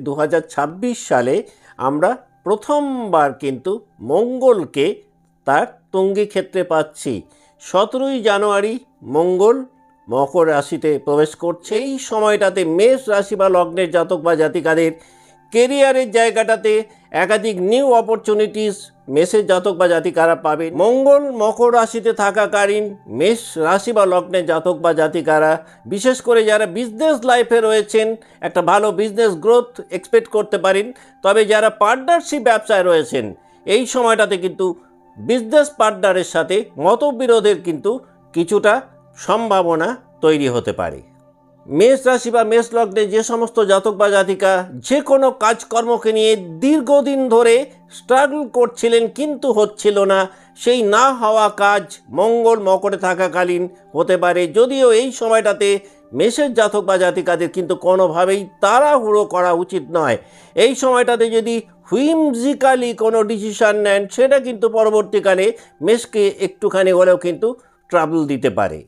2026 সালে আমরা প্রথমবার কিন্তু মঙ্গলকে তার তুঙ্গি ক্ষেত্রে পাচ্ছি। 17ই জানুয়ারি মঙ্গল মকর রাশিতে প্রবেশ করছে। এই সময়টাতে মেষ রাশি বা লগ্নের জাতক বা জাতিকাদের কেরিয়ারের জায়গাটাতে একাধিক নিউ অপরচুনিটিস মেষের জাতক বা জাতিকারা পাবেন। মঙ্গল মকর রাশিতে থাকাকালীন মেষ রাশি বা লগ্নের জাতক বা জাতিকারা, বিশেষ করে যারা বিজনেস লাইফে রয়েছেন, একটা ভালো বিজনেস গ্রোথ এক্সপেক্ট করতে পারেন। তবে যারা পার্টনারশিপ ব্যবসায় রয়েছেন, এই সময়টাতে কিন্তু বিজনেস পার্টনারের সাথে মতবিরোধের কিন্তু কিছুটা সম্ভাবনা তৈরি হতে পারে। মেষ রাশি বা মেষ লগ্নে যে সমস্ত জাতক বা জাতিকা যে কোনো কাজকর্মকে নিয়ে দীর্ঘদিন ধরে স্ট্রাগল করছিলেন কিন্তু হচ্ছিল না, সেই না হওয়া কাজ মঙ্গল মকরে থাকাকালীন হতে পারে। যদিও এই সময়টাতে মেষের জাতক বা জাতিকাদের কিন্তু কোনোভাবেই তাড়াহুড়ো করা উচিত নয়। এই সময়টাতে যদি হুইমজিক্যালি কোনো ডিসিশান নেন, সেটা কিন্তু পরবর্তীকালে মেষকে একটুখানি হলেও কিন্তু ট্রাবল দিতে পারে।